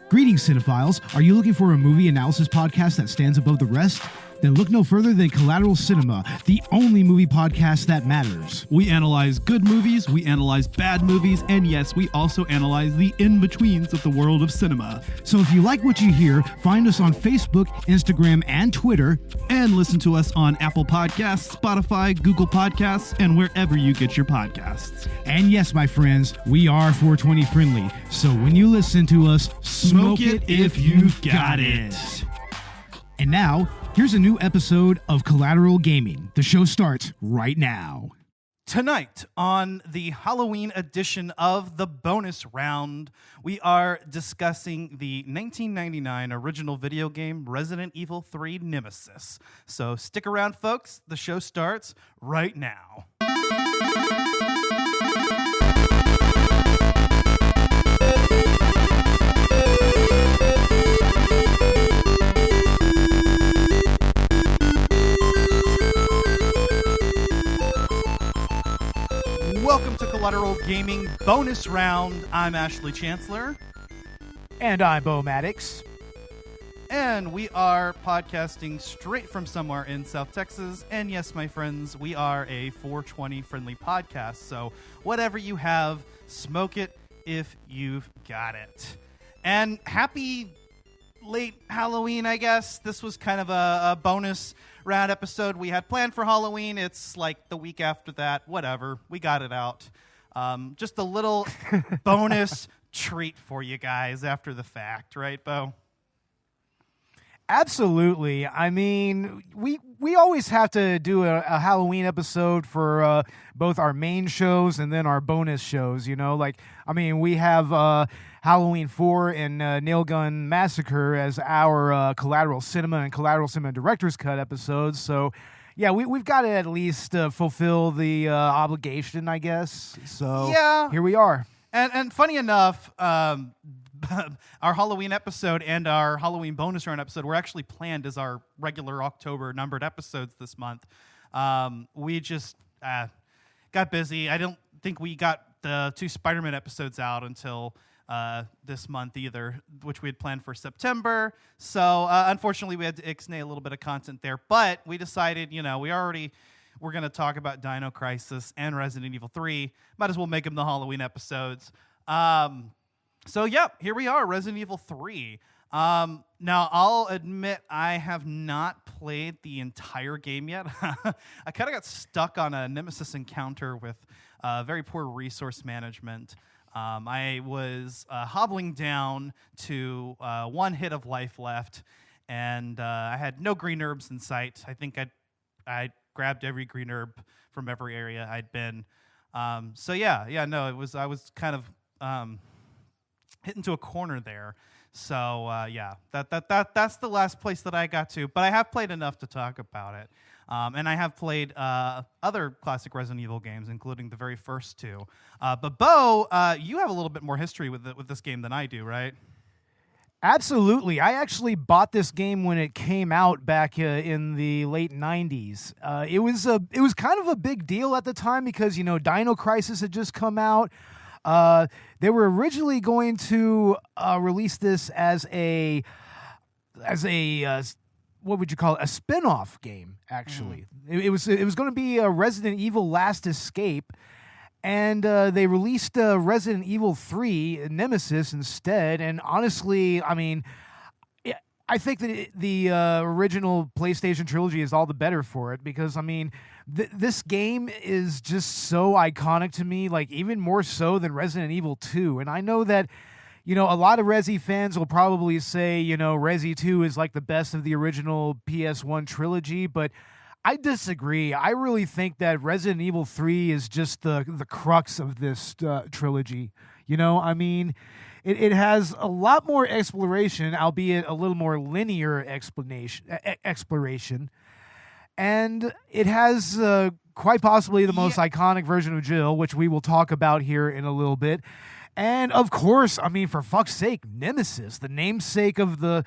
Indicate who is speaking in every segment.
Speaker 1: Greetings, cinephiles. Are you looking for a movie analysis podcast that stands above the rest? Then look no further than Collateral Cinema, the only movie podcast that matters.
Speaker 2: We analyze good movies, we analyze bad movies, and yes, we also analyze the in-betweens of the world of cinema.
Speaker 1: So if you like what you hear, find us on Facebook, Instagram, and Twitter.
Speaker 2: And listen to us on Apple Podcasts, Spotify, Google Podcasts, and wherever you get your podcasts.
Speaker 1: And yes, my friends, we are 420 friendly. So when you listen to us,
Speaker 2: smoke it if you've got it.
Speaker 1: And now, here's a new episode of Collateral Gaming. The show starts right now.
Speaker 3: Tonight, on the Halloween edition of the bonus round, we are discussing the 1999 original video game Resident Evil 3 Nemesis. So stick around, folks. The show starts right now. Welcome to Collateral Gaming Bonus Round. I'm Ashley Chancellor.
Speaker 4: And I'm Bo Maddox.
Speaker 3: And we are podcasting straight from somewhere in South Texas. And yes, my friends, we are a 420 friendly podcast. So whatever you have, smoke it if you've got it. And happy late Halloween, I guess. This was kind of a bonus round episode we had planned for Halloween. It's like the week after that. Whatever. We got it out. Just a little bonus treat for you guys after the fact. Right, Bo?
Speaker 4: Absolutely. I mean, we always have to do a Halloween episode for both our main shows and then our bonus shows, you know? Like, I mean, we have Halloween 4 and Nailgun Massacre as our Collateral Cinema and Collateral Cinema Director's Cut episodes. So, yeah, we've got to at least fulfill the obligation, I guess. So,
Speaker 3: yeah,
Speaker 4: here we are.
Speaker 3: And funny enough, our Halloween episode and our Halloween bonus round episode were actually planned as our regular October numbered episodes this month. We just got busy. I don't think we got the 2 Spider-Man episodes out until this month either, which we had planned for September. So unfortunately, we had to ixnay a little bit of content there. But we decided, you know, we're going to talk about Dino Crisis and Resident Evil 3. Might as well make them the Halloween episodes. So, yeah, here we are, Resident Evil 3. Now, I'll admit I have not played the entire game yet. I kind of got stuck on a Nemesis encounter with very poor resource management. I was hobbling down to 1 hit of life left, and I had no green herbs in sight. I think I grabbed every green herb from every area I'd been. I was kind of hit into a corner there. So, that's the last place that I got to. But I have played enough to talk about it. And I have played other classic Resident Evil games, including the very first 2. But, Bo, you have a little bit more history with this game than I do, right?
Speaker 4: Absolutely. I actually bought this game when it came out back in the late 90s. It was kind of a big deal at the time because, you know, Dino Crisis had just come out. They were originally going to release this as a what would you call it? A spin-off game, actually. It was going to be a Resident Evil Last Escape, and they released Resident Evil 3 Nemesis instead. And honestly, I mean, I think that the original PlayStation trilogy is all the better for it because, I mean, this game is just so iconic to me, like even more so than Resident Evil 2. And I know that, you know, a lot of Resi fans will probably say, you know, Resi 2 is like the best of the original PS1 trilogy, but I disagree. I really think that Resident Evil 3 is just the crux of this trilogy. You know, I mean, it has a lot more exploration, albeit a little more linear exploration. And it has quite possibly the most iconic version of Jill, which we will talk about here in a little bit. And of course, I mean, for fuck's sake, Nemesis, the namesake of the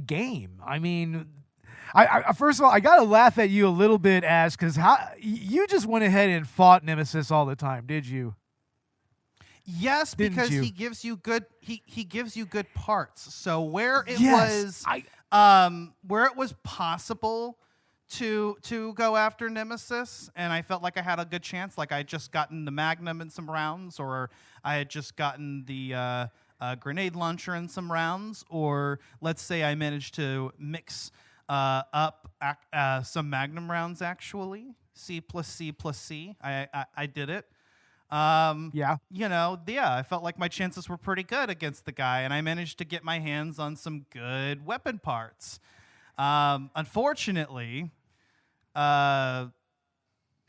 Speaker 4: game. I mean, I first of all, I gotta laugh at you a little bit, Ash, because you just went ahead and fought Nemesis all the time, did you?
Speaker 3: Yes,
Speaker 4: Didn't
Speaker 3: because
Speaker 4: you?
Speaker 3: he gives you good he gives you good parts. So where it
Speaker 4: Yes,
Speaker 3: where it was possible to go after Nemesis, and I felt like I had a good chance, like I had just gotten the Magnum in some rounds, or I had just gotten the grenade launcher in some rounds, or let's say I managed to mix up some Magnum rounds actually. C plus C plus C. I did it.
Speaker 4: Yeah.
Speaker 3: I felt like my chances were pretty good against the guy, and I managed to get my hands on some good weapon parts. Unfortunately, the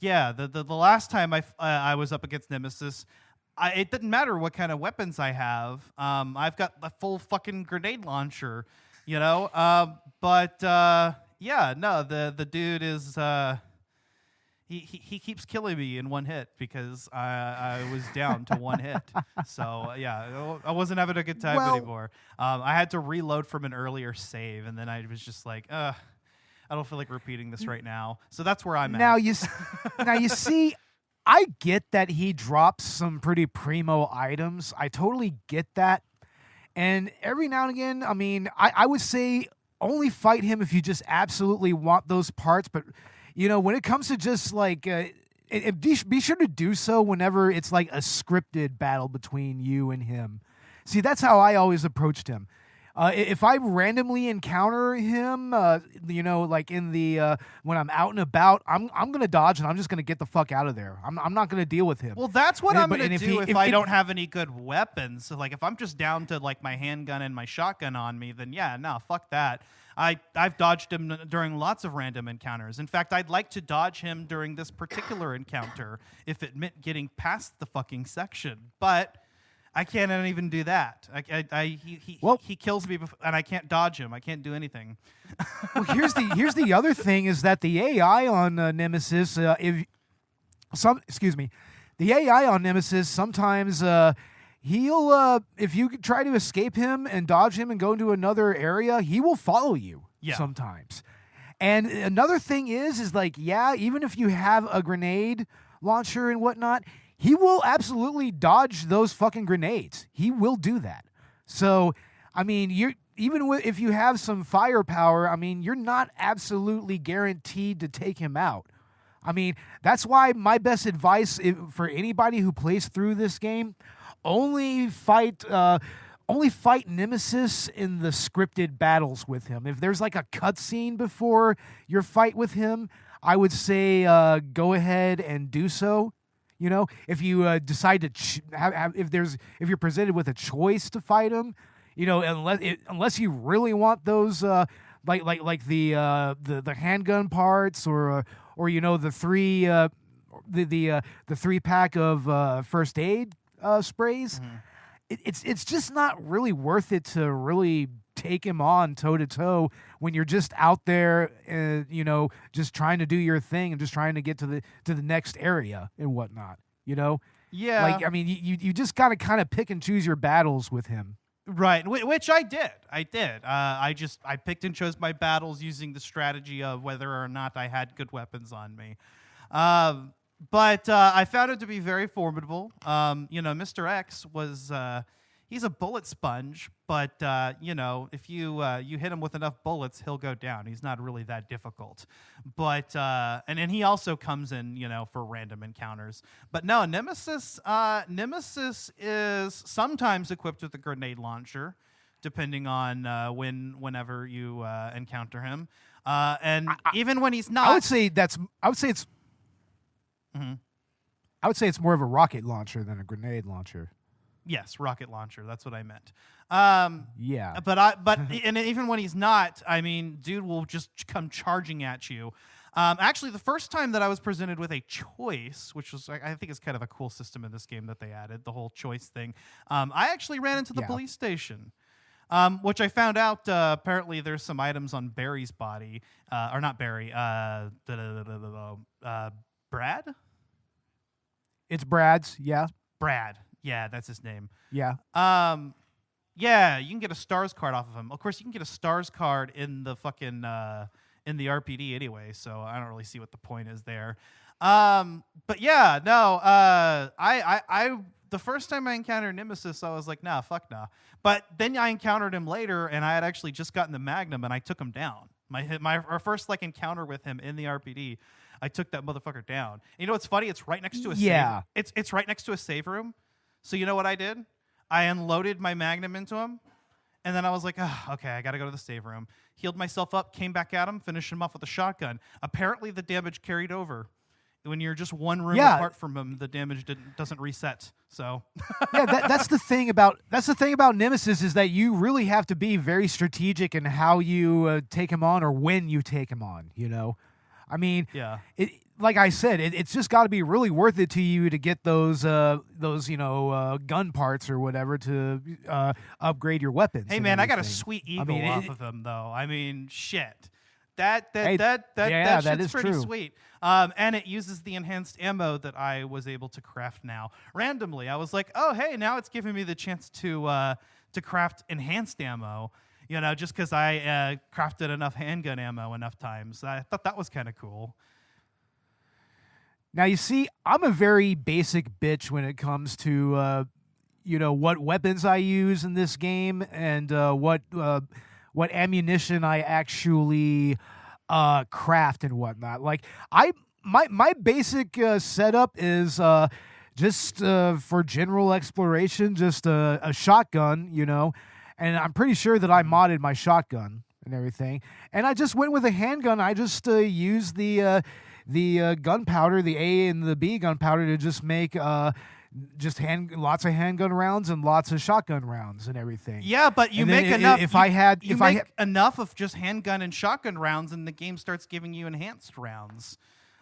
Speaker 3: last time I was up against Nemesis, it didn't matter what kind of weapons I have. I've got the full fucking grenade launcher, the dude is he keeps killing me in one hit because I was down to one hit. So I wasn't having a good time anymore. I had to reload from an earlier save, and then I was just like, I don't feel like repeating this right now. So that's where I'm
Speaker 4: Now
Speaker 3: at.
Speaker 4: now you see, I get that he drops some pretty primo items. I totally get that. And every now and again, I mean, I would say only fight him if you just absolutely want those parts. But, when it comes to just like, be sure to do so whenever it's like a scripted battle between you and him. See, that's how I always approached him. If I randomly encounter him, like in the when I'm out and about, I'm gonna dodge and I'm just gonna get the fuck out of there. I'm not gonna deal with him.
Speaker 3: Well, that's what I'm going to do if I
Speaker 4: if-
Speaker 3: don't have any good weapons. So, like, if I'm just down to, like, my handgun and my shotgun on me, then, fuck that. I've dodged him during lots of random encounters. In fact, I'd like to dodge him during this particular encounter if it meant getting past the fucking section. But I can't even do that. He kills me and I can't dodge him. I can't do anything.
Speaker 4: Well, here's the other thing is that the AI on Nemesis, the AI on Nemesis sometimes he'll if you try to escape him and dodge him and go into another area, he will follow you sometimes. And another thing is like, even if you have a grenade launcher and whatnot, he will absolutely dodge those fucking grenades. He will do that. So, I mean, if you have some firepower, I mean, you're not absolutely guaranteed to take him out. I mean, that's why my best advice for anybody who plays through this game, only fight Nemesis in the scripted battles with him. If there's like a cutscene before your fight with him, I would say go ahead and do so. If you decide to if you're presented with a choice to fight him, unless you really want those like the handgun parts or the three pack of first aid sprays, it's just not really worth it to really take him on toe to toe when you're just out there, just trying to do your thing and just trying to get to the next area and whatnot. Yeah. Like, I mean, you just gotta kind of pick and choose your battles with him.
Speaker 3: Right, which I did. I picked and chose my battles using the strategy of whether or not I had good weapons on me. But I found it to be very formidable. Mr. X was he's a bullet sponge, but if you hit him with enough bullets, he'll go down. He's not really that difficult. But and he also comes in, for random encounters. But no, Nemesis is sometimes equipped with a grenade launcher, depending on whenever you encounter him. And even when he's not,
Speaker 4: I would say it's more of a rocket launcher than a grenade launcher.
Speaker 3: Yes, rocket launcher. That's what I meant.
Speaker 4: Yeah.
Speaker 3: But and even when he's not, I mean, dude will just come charging at you. Actually, the first time that I was presented with a choice, which was, I think is kind of a cool system in this game that they added, the whole choice thing. I actually ran into the police station, which I found out apparently there's some items on Barry's body, or not Barry, Brad?
Speaker 4: It's Brad's, yeah.
Speaker 3: Brad. Yeah, that's his name.
Speaker 4: Yeah.
Speaker 3: Yeah, you can get a stars card off of him. Of course, you can get a stars card in the fucking in the RPD anyway, so I don't really see what the point is there. But yeah, no. I the first time I encountered Nemesis, I was like, nah, fuck nah. But then I encountered him later, and I had actually just gotten the Magnum, and I took him down. Our first like encounter with him in the RPD, I took that motherfucker down. And you know what's funny? It's right next to a save. It's right next to a save room. So you know what I did? I unloaded my Magnum into him, and then I was like, oh, okay, I got to go to the save room. Healed myself up, came back at him, finished him off with a shotgun. Apparently, the damage carried over. When you're just one room apart from him, the damage doesn't reset. So
Speaker 4: yeah, that's the thing about Nemesis is that you really have to be very strategic in how you take him on or when you take him on. You know, I mean, like I said, it's just got to be really worth it to you to get those gun parts or whatever to upgrade your weapons.
Speaker 3: Hey man, I got a sweet eagle off of him though. I mean, shit. That shit's pretty
Speaker 4: true.
Speaker 3: Sweet. And it uses the enhanced ammo that I was able to craft now. Randomly, I was like, oh, hey, now it's giving me the chance to craft enhanced ammo, you know, just because I crafted enough handgun ammo enough times. I thought that was kind of cool.
Speaker 4: Now, you see, I'm a very basic bitch when it comes to, what weapons I use in this game and what ammunition I actually craft and whatnot. Like my basic setup is just for general exploration, just a shotgun, you know, and I'm pretty sure that I modded my shotgun and everything. And I just went with a handgun. I just used the gunpowder, the A and the B gunpowder to just make lots of handgun rounds and lots of shotgun rounds and everything.
Speaker 3: Yeah, but you make enough. If I had enough of just handgun and shotgun rounds, and the game starts giving you enhanced rounds,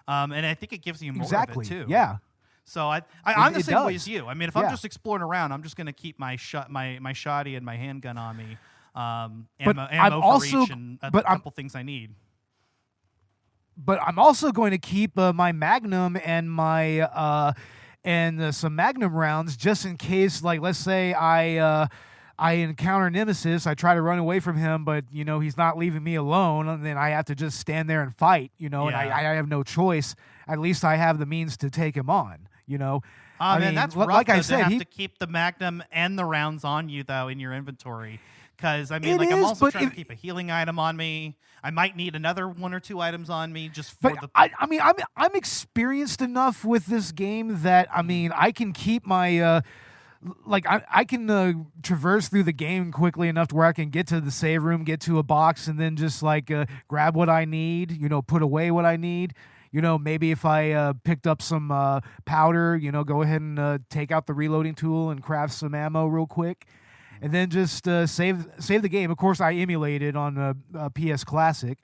Speaker 3: and I think it gives you more of it too.
Speaker 4: Yeah.
Speaker 3: So I'm the same way as you. I mean, if I'm just exploring around, I'm just going to keep my shotty and my handgun on me, ammo for each and a couple things I need.
Speaker 4: But I'm also going to keep my Magnum and my some Magnum rounds just in case, like, let's say I encounter Nemesis, I try to run away from him, but, you know, he's not leaving me alone, and then I have to just stand there and fight, you know, and I have no choice. At least I have the means to take him on, you know. I mean,
Speaker 3: that's rough, like I said, to have to keep the Magnum and the rounds on you, though, in your inventory. Because, I mean, I'm also trying to keep a healing item on me. I might need another 1 or 2 items on me just for
Speaker 4: I'm experienced enough with this game that, I mean, I can keep my... I can traverse through the game quickly enough to where I can get to the save room, get to a box, and then just, grab what I need, you know, put away what I need. You know, maybe if I picked up some powder, you know, go ahead and take out the reloading tool and craft some ammo real quick. And then just save the game. Of course, I emulated on PS Classic.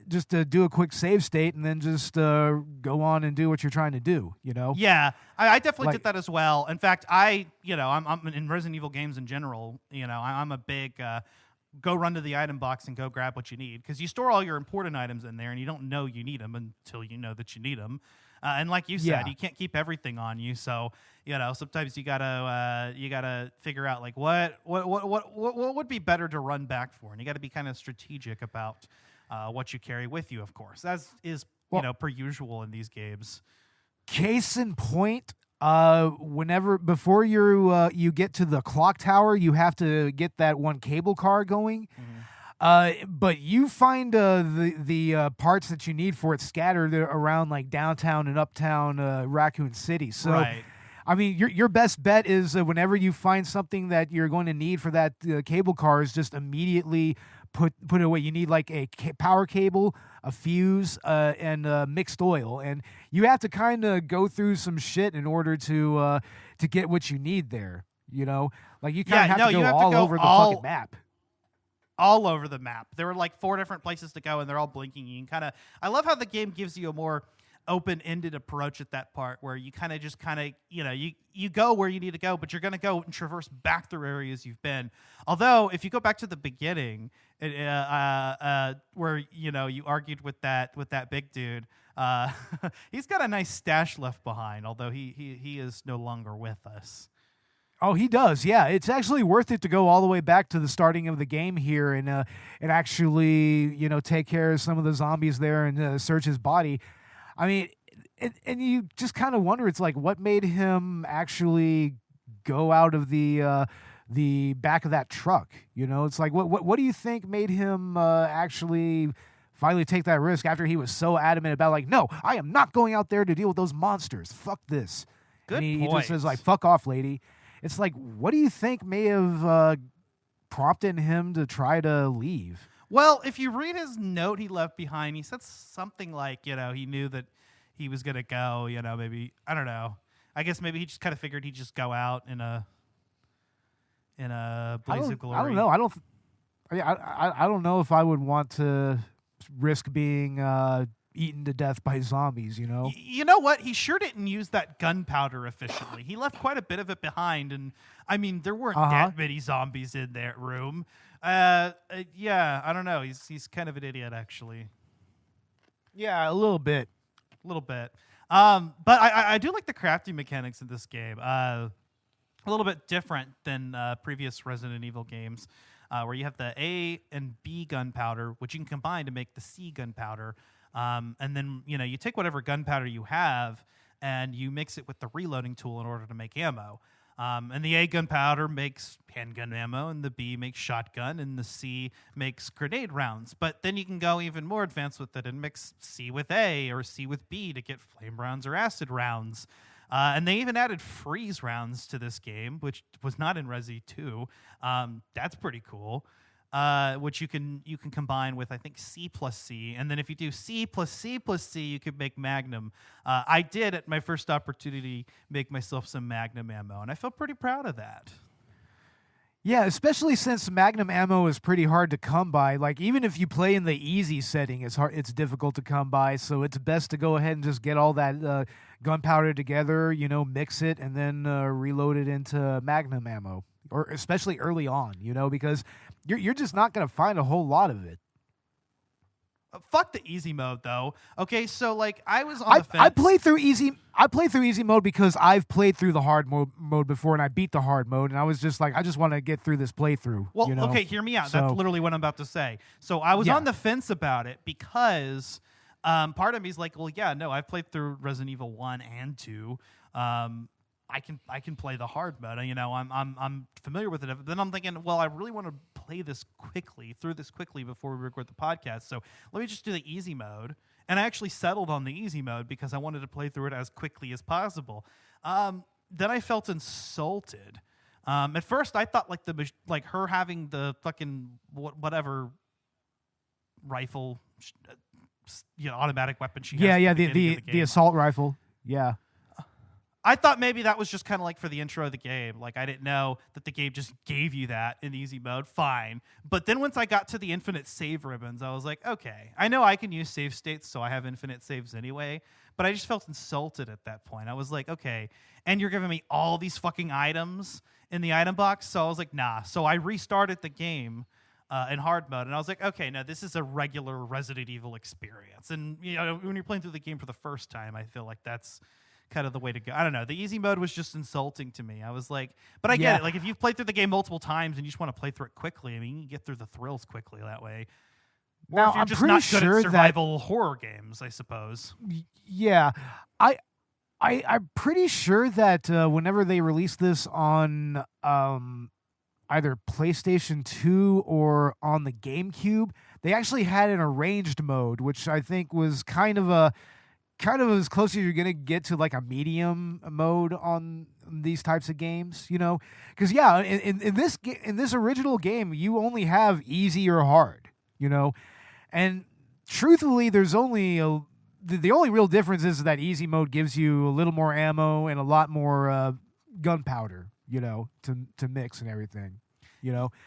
Speaker 4: Just to do a quick save state and then just go on and do what you're trying to do, you know?
Speaker 3: Yeah, I definitely did that as well. In fact, I'm in Resident Evil games in general, you know, I'm a big go run to the item box and go grab what you need. Because you store all your important items in there and you don't know you need them until you know that you need them. And like you said, you can't keep everything on you, so you know sometimes you gotta figure out like what would be better to run back for, and you got to be kind of strategic about what you carry with you, of course, as is per usual in these games.
Speaker 4: Case in point, before you get to the clock tower, you have to get that one cable car going. Mm-hmm. But you find the parts that you need for it scattered around like downtown and uptown Raccoon City. So, right. I mean, your best bet is whenever you find something that you're going to need for that cable car is just immediately put it away. You need like a power cable, a fuse, and mixed oil, and you have to kind of go through some shit in order to get what you need there. You know, like you kind of have to go all over the fucking map.
Speaker 3: All over the map. There were like 4 different places to go, and they're all blinking. You can I love how the game gives you a more open-ended approach at that part, where you you go where you need to go, but you're going to go and traverse back through areas you've been. Although, if you go back to the beginning, where you argued with that big dude, he's got a nice stash left behind. Although he is no longer with us.
Speaker 4: Oh, he does. Yeah, it's actually worth it to go all the way back to the starting of the game here and actually, take care of some of the zombies there and search his body. I mean, and you just kind of wonder, it's like, what made him actually go out of the back of that truck? You know, it's like, what do you think made him actually finally take that risk after he was so adamant about, like, no, I am not going out there to deal with those monsters. Fuck this.
Speaker 3: Good
Speaker 4: and he
Speaker 3: point.
Speaker 4: just says, like, fuck off, lady. It's like, what do you think may have prompted him to try to leave?
Speaker 3: Well, if you read his note he left behind, he said something like, he knew that he was going to go, maybe, I don't know. I guess maybe he just kind of figured he'd just go out in a blaze of glory.
Speaker 4: I don't know. I don't know if I would want to risk being eaten to death by zombies, you know?
Speaker 3: You know what? He sure didn't use that gunpowder efficiently. He left quite a bit of it behind, and I mean, there weren't that many zombies in that room. Yeah, I don't know. He's kind of an idiot, actually.
Speaker 4: Yeah, a little bit.
Speaker 3: But I do like the crafting mechanics in this game. A little bit different than previous Resident Evil games, where you have the A and B gunpowder, which you can combine to make the C gunpowder. And then, you take whatever gunpowder you have and you mix it with the reloading tool in order to make ammo. And the A gunpowder makes handgun ammo, and the B makes shotgun, and the C makes grenade rounds. But then you can go even more advanced with it and mix C with A or C with B to get flame rounds or acid rounds. And they even added freeze rounds to this game, which was not in Resi 2. That's pretty cool. Which you can combine with, I think, C plus C. And then if you do C plus C plus C, you could make Magnum. I did, at my first opportunity, make myself some Magnum ammo, and I felt pretty proud of that.
Speaker 4: Yeah, especially since Magnum ammo is pretty hard to come by. Like, even if you play in the easy setting, it's difficult to come by. So it's best to go ahead and just get all that gunpowder together, mix it, and then reload it into Magnum ammo. Or especially early on, because you're just not going to find a whole lot of it.
Speaker 3: Fuck the easy mode, though. Okay, so like I was on the fence.
Speaker 4: I played through easy mode because I've played through the hard mode before, and I beat the hard mode, and I was just like, I just want to get through this playthrough.
Speaker 3: Well, okay, hear me out. That's literally what I'm about to say. So I was on the fence about it because part of me is like, well, yeah, no, I've played through Resident Evil 1 and 2. I can play the hard mode. I'm familiar with it. But then I'm thinking, well, I really want to play through this quickly before we record the podcast. So let me just do the easy mode. And I actually settled on the easy mode because I wanted to play through it as quickly as possible. Then I felt insulted. At first, I thought like her having the fucking whatever rifle, automatic weapon she has.
Speaker 4: The assault rifle. Yeah.
Speaker 3: I thought maybe that was just kind of like for the intro of the game. Like, I didn't know that the game just gave you that in easy mode. Fine. But then once I got to the infinite save ribbons, I was like, okay, I know I can use save states, so I have infinite saves anyway. But I just felt insulted at that point. I was like, okay, and you're giving me all these fucking items in the item box? So I was like, nah. So I restarted the game in hard mode, and I was like, okay, no, this is a regular Resident Evil experience. And, when you're playing through the game for the first time, I feel like that's kind of the way to go. I don't know. The easy mode was just insulting to me. I was like, but I get it. Like, if you've played through the game multiple times and you just want to play through it quickly, I mean, you can get through the thrills quickly that way. Or
Speaker 4: now,
Speaker 3: if you're
Speaker 4: I'm
Speaker 3: just
Speaker 4: pretty
Speaker 3: not
Speaker 4: sure
Speaker 3: good at survival horror games, I suppose.
Speaker 4: Yeah. I'm pretty sure that whenever they released this on either PlayStation 2 or on the GameCube, they actually had an arranged mode, which I think was kind of as close as you're going to get to like a medium mode on these types of games, because in this original game, you only have easy or hard, and truthfully, there's only the only real difference is that easy mode gives you a little more ammo and a lot more gunpowder, to mix and everything.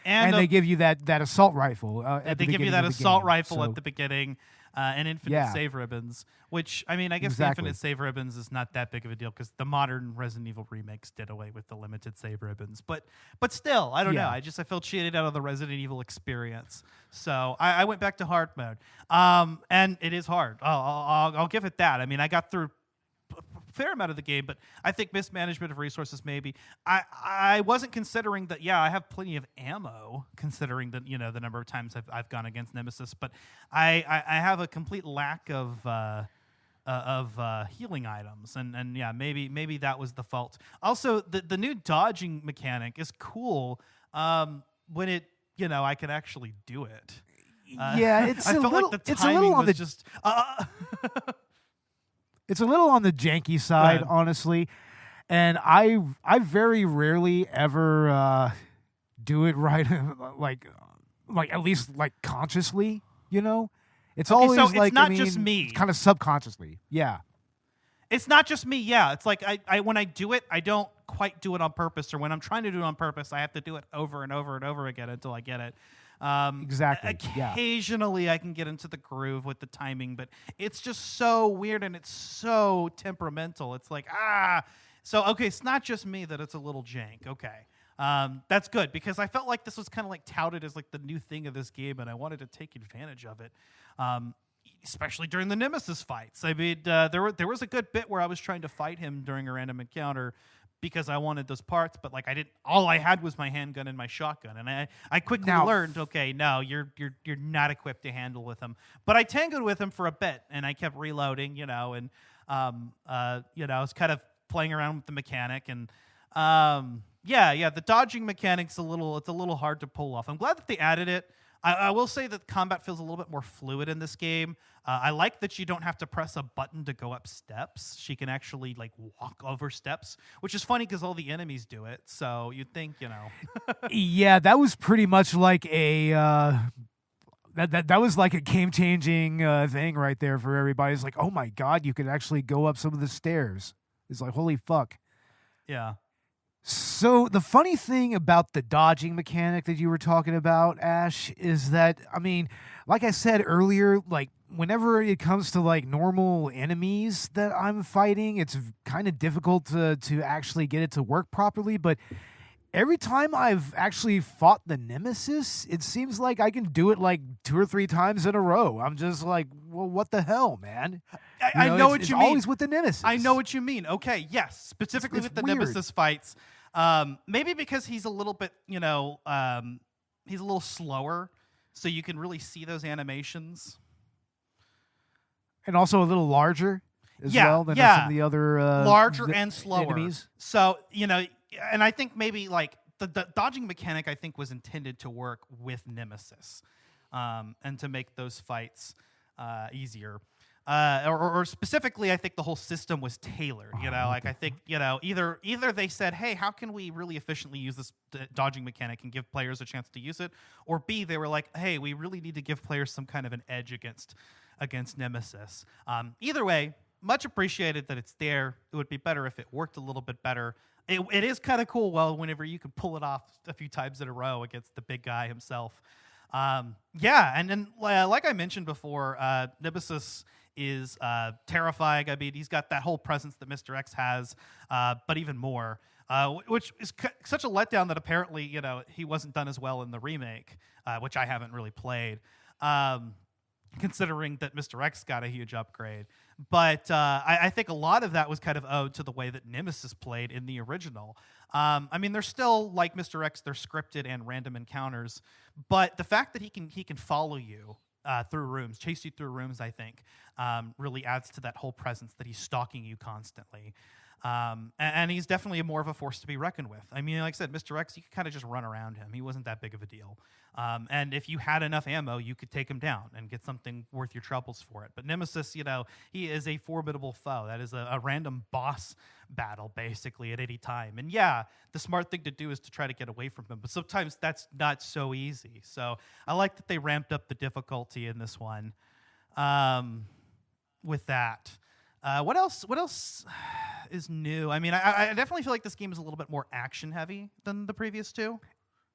Speaker 4: And they give you that assault rifle.
Speaker 3: They give you that assault rifle at the beginning, and infinite save ribbons. Which, I mean, I guess the infinite save ribbons is not that big of a deal because the modern Resident Evil remakes did away with the limited save ribbons. But still, I don't know. I felt cheated out of the Resident Evil experience. So I went back to hard mode, and it is hard. I'll give it that. I mean, I got through fair amount of the game, but I think mismanagement of resources maybe. I wasn't considering that. Yeah, I have plenty of ammo considering that the number of times I've gone against Nemesis, but I have a complete lack of healing items, and yeah, maybe that was the fault. Also, the new dodging mechanic is cool when it I can actually do it.
Speaker 4: Yeah, it's
Speaker 3: I
Speaker 4: a
Speaker 3: felt
Speaker 4: little.
Speaker 3: like the
Speaker 4: It's a
Speaker 3: timing
Speaker 4: little on
Speaker 3: was
Speaker 4: the.
Speaker 3: just.
Speaker 4: It's a little on the janky side,
Speaker 3: ahead.
Speaker 4: honestly, and I very rarely ever do it right, like at least like consciously, It's
Speaker 3: Okay,
Speaker 4: always
Speaker 3: so it's
Speaker 4: like
Speaker 3: not just me.
Speaker 4: kind of subconsciously, yeah.
Speaker 3: It's not just me. Yeah, it's like I when I do it, I don't quite do it on purpose, or when I'm trying to do it on purpose, I have to do it over and over and over again until I get it.
Speaker 4: Exactly. Yeah.
Speaker 3: Occasionally, I can get into the groove with the timing, but it's just so weird and it's so temperamental. It's like So okay, it's not just me that it's a little jank. Okay. That's good, because I felt like this was kind of like touted as like the new thing of this game, and I wanted to take advantage of it, especially during the Nemesis fights. I mean, there was a good bit where I was trying to fight him during a random encounter because I wanted those parts, but like all I had was my handgun and my shotgun, and I quickly learned, okay, no, you're not equipped to handle with him. But I tangoed with him for a bit, and I kept reloading, and I was kind of playing around with the mechanic, and yeah, the dodging mechanic's a little hard to pull off. I'm glad that they added it. I will say that combat feels a little bit more fluid in this game. I like that you don't have to press a button to go up steps. She can actually like walk over steps, which is funny because all the enemies do it. So you'd think,
Speaker 4: Yeah, that was pretty much like a that was like a game-changing thing right there for everybody. It's like, oh my god, you can actually go up some of the stairs. It's like, holy fuck.
Speaker 3: Yeah.
Speaker 4: So the funny thing about the dodging mechanic that you were talking about, Ash, is that, I mean, like I said earlier, like whenever it comes to like normal enemies that I'm fighting, it's kind of difficult to actually get it to work properly. But every time I've actually fought the Nemesis, it seems like I can do it like 2 or 3 times in a row. I'm just like, well, what the hell, man?
Speaker 3: I know what you mean.
Speaker 4: Always with the Nemesis.
Speaker 3: I know what you mean. Okay, yes, specifically
Speaker 4: It's
Speaker 3: with the
Speaker 4: weird.
Speaker 3: Nemesis fights. Maybe because he's a little bit, he's a little slower, so you can really see those animations.
Speaker 4: And also a little larger as well than some of the other
Speaker 3: larger and slower
Speaker 4: enemies.
Speaker 3: So, and I think maybe like the dodging mechanic, I think, was intended to work with Nemesis, and to make those fights easier. Or specifically, I think the whole system was tailored. Like I think either they said, "Hey, how can we really efficiently use this dodging mechanic and give players a chance to use it?" Or B, they were like, "Hey, we really need to give players some kind of an edge against Nemesis." Either way, much appreciated that it's there. It would be better if it worked a little bit better. It is kind of cool. Well, whenever you can pull it off a few times in a row against the big guy himself. Yeah, and then like I mentioned before, Nemesis is terrifying. I mean, he's got that whole presence that Mr. X has, but even more, which is such a letdown that apparently, he wasn't done as well in the remake, which I haven't really played, considering that Mr. X got a huge upgrade. But I think a lot of that was kind of owed to the way that Nemesis played in the original. I mean, they're still like Mr. X, they're scripted and random encounters, but the fact that he can follow you through rooms, chase you through rooms, I think, really adds to that whole presence that he's stalking you constantly. And he's definitely more of a force to be reckoned with. I mean, like I said, Mr. X, you could kind of just run around him. He wasn't that big of a deal. And if you had enough ammo, you could take him down and get something worth your troubles for it. But Nemesis, he is a formidable foe. That is a random boss battle, basically, at any time. And yeah, the smart thing to do is to try to get away from him. But sometimes that's not so easy. So I like that they ramped up the difficulty in this one with that. What else is new? I mean, I definitely feel like this game is a little bit more action heavy than the previous two.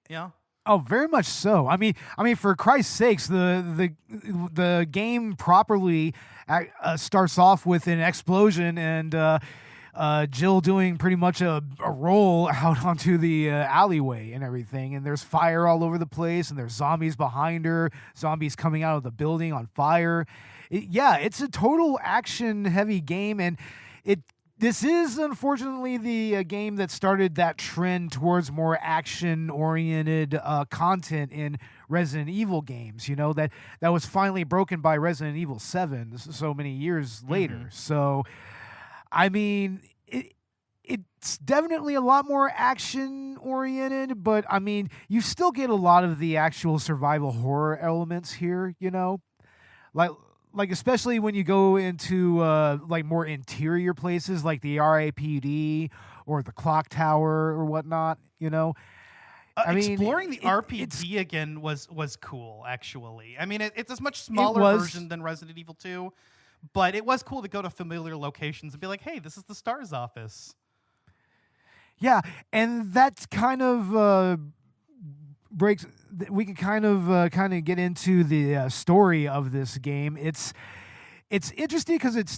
Speaker 3: Yeah.
Speaker 4: Oh, very much so. I mean, for Christ's sakes, the game properly starts off with an explosion and Jill doing pretty much a roll out onto the alleyway and everything, and there's fire all over the place, and there's zombies behind her, zombies coming out of the building on fire. It's a total action-heavy game, and it this is unfortunately the game that started that trend towards more action-oriented content in Resident Evil games. You know, that was finally broken by Resident Evil 7 so many years later. So, I mean, it's definitely a lot more action-oriented, but, I mean, you still get a lot of the actual survival horror elements here, you know? Like especially when you go into like more interior places like the RAPD or the clock tower or whatnot, you know. I mean,
Speaker 3: exploring the RPD again was cool, actually. I mean, it's a much smaller version than Resident Evil 2, but it was cool to go to familiar locations and be like, hey, this is the STARS office.
Speaker 4: Yeah, and that kind of breaks. We can kind of get into the story of this game. It's interesting because it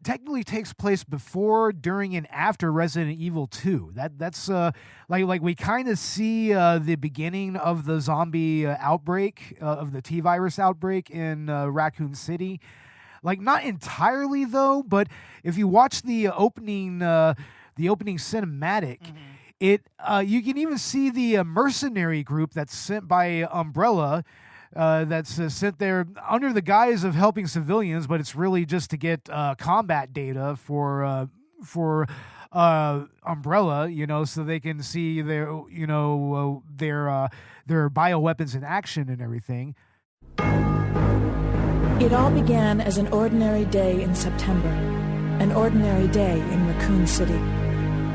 Speaker 4: technically takes place before, during, and after Resident Evil 2. That's like we kind of see the beginning of the zombie outbreak of the T-virus outbreak in Raccoon City. Like, not entirely though, but if you watch the opening cinematic. You can even see the mercenary group that's sent by Umbrella, that's sent there under the guise of helping civilians, but it's really just to get combat data for Umbrella, you know, so they can see their bioweapons in action and everything.
Speaker 5: It all began as an ordinary day in September, an ordinary day in Raccoon City.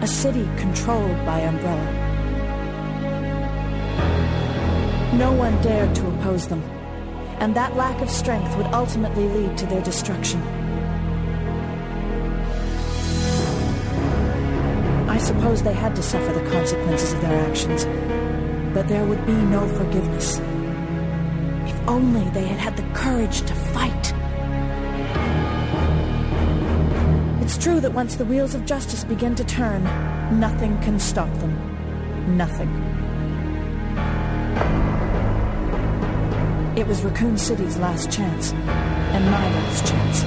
Speaker 5: A city controlled by Umbrella. No one dared to oppose them, and that lack of strength would ultimately lead to their destruction. I suppose they had to suffer the consequences of their actions, but there would be no forgiveness. If only they had had the courage to fight. It's true that once the wheels of justice begin to turn, nothing can stop them. Nothing. It was Raccoon City's last chance, and my last chance.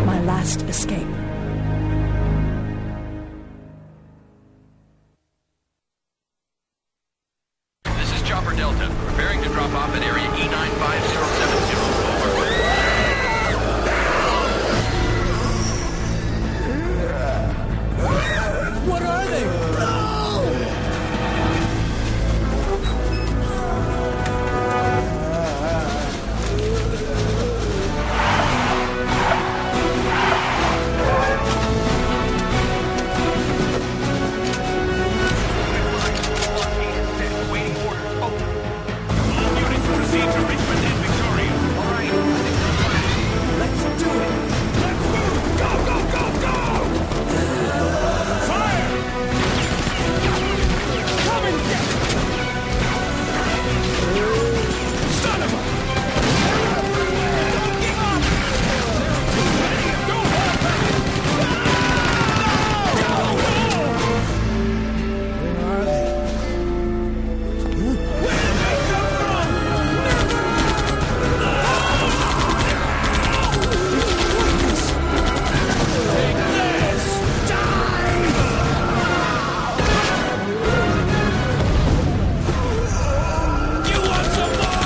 Speaker 5: My last escape.
Speaker 6: This is Chopper Delta, preparing to drop off at area E95070. Over.
Speaker 7: What are they?
Speaker 6: Waiting orders. Open. All units proceed to Richmond and Victoria. All right.
Speaker 7: Let's do it. Let's move. Go, go, go, go. Fire! Come and get it. Son of a... Don't give up. Don't hold back. Go, go. Where are they? Where did they come from? Take this! Die! You want some more?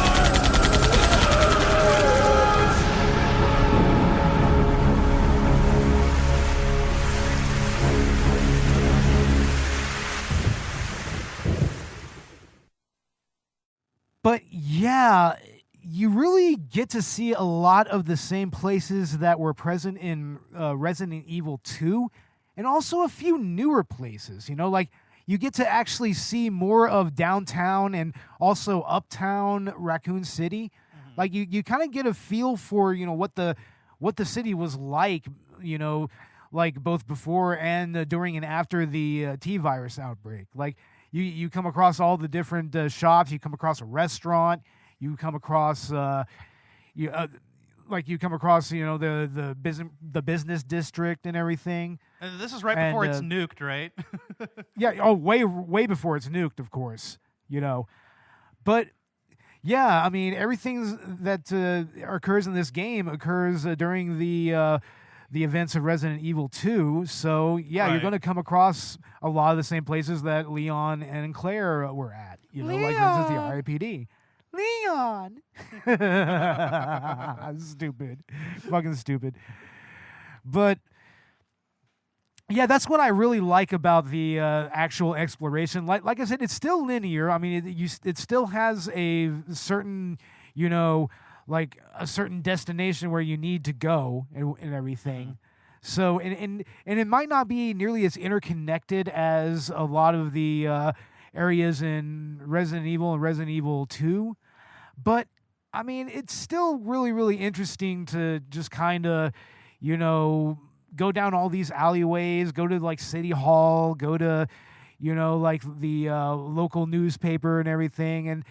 Speaker 4: But yeah, you really get to see a lot of the same places that were present in Resident Evil 2, and also a few newer places. You know, like you get to actually see more of downtown and also uptown Raccoon City. Like you kind of get a feel for, you know, what the city was like, you know, like both before and during and after the T-virus outbreak. Like you come across all the different shops. You come across a restaurant. You come across you come across, you know, the business district and everything.
Speaker 3: And this is right before it's nuked, right?
Speaker 4: Yeah. Oh, way before it's nuked, of course. You know, but yeah, I mean, everything that occurs in this game occurs during the the events of Resident Evil 2. So, yeah, you're
Speaker 3: Right.
Speaker 4: going to come across a lot of the same places that Leon and Claire were at. You know, like, for instance, the RIPD. Leon! Stupid. Fucking stupid. But, yeah, that's what I really like about the actual exploration. Like I said, it's still linear. I mean, it still has a certain, you know, like a certain destination where you need to go and everything. So, and it might not be nearly as interconnected as a lot of the areas in Resident Evil and Resident Evil 2. But, I mean, it's still really, really interesting to just kind of, you know, go down all these alleyways, go to, like, City Hall, go to, you know, like, the local newspaper and everything,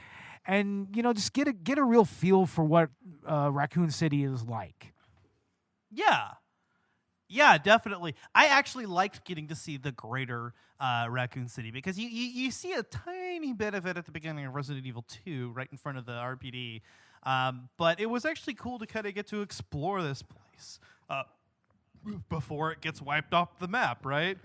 Speaker 4: and you know, just get a real feel for what Raccoon City is like.
Speaker 3: Yeah, definitely. I actually liked getting to see the greater Raccoon City because you see a tiny bit of it at the beginning of Resident Evil 2 right in front of the RPD. But it was actually cool to kind of get to explore this place before it gets wiped off the map, right?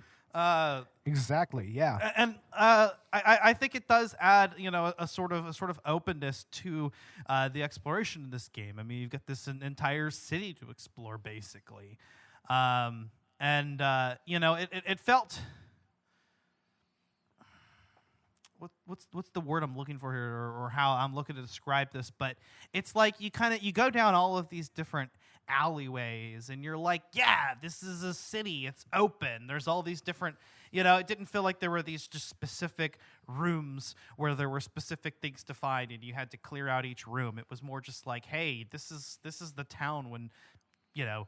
Speaker 4: Exactly, yeah.
Speaker 3: And I think it does add, you know, a sort of openness to the exploration in this game. I mean, you've got this entire city to explore, basically. You know, it felt. What's the word I'm looking for here, or how I'm looking to describe this? But it's like you go down all of these different alleyways, and you're like, yeah, this is a city. It's open. There's all these different. You know, it didn't feel like there were these just specific rooms where there were specific things to find, and you had to clear out each room. It was more just like, hey, this is the town when, you know,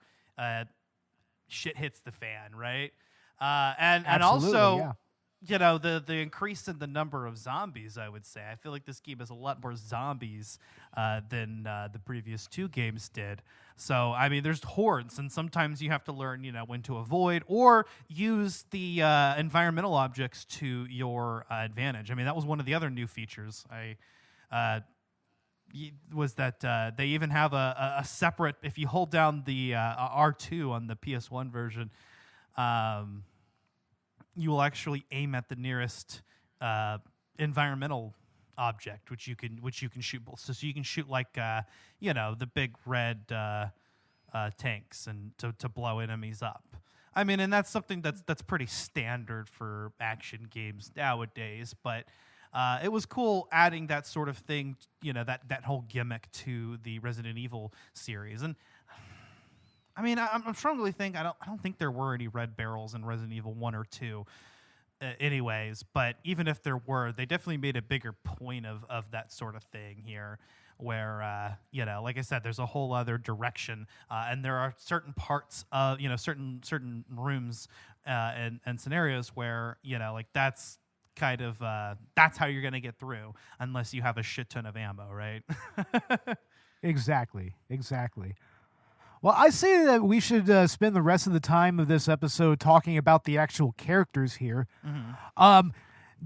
Speaker 3: shit hits the fan, right? And
Speaker 4: Absolutely,
Speaker 3: also,
Speaker 4: yeah.
Speaker 3: you know, the increase in the number of zombies, I would say. I feel like this game has a lot more zombies than the previous two games did. So, I mean, there's hordes, and sometimes you have to learn, you know, when to avoid or use the environmental objects to your advantage. I mean, that was one of the other new features. Was that they even have a separate, if you hold down the R2 on the PS1 version, you will actually aim at the nearest environmental object, which you can shoot. So you can shoot like you know, the big red tanks and to blow enemies up. I mean, and that's something that's pretty standard for action games nowadays. But it was cool adding that sort of thing, you know, that whole gimmick to the Resident Evil series. And I mean, I'm strongly think I don't think there were any red barrels in Resident Evil 1 or 2, anyways. But even if there were, they definitely made a bigger point of that sort of thing here, where you know, like I said, there's a whole other direction, and there are certain parts of, you know, certain rooms and scenarios where, you know, like that's kind of that's how you're going to get through unless you have a shit ton of ammo, right?
Speaker 4: Exactly. Well, I say that we should spend the rest of the time of this episode talking about the actual characters here. Mm-hmm.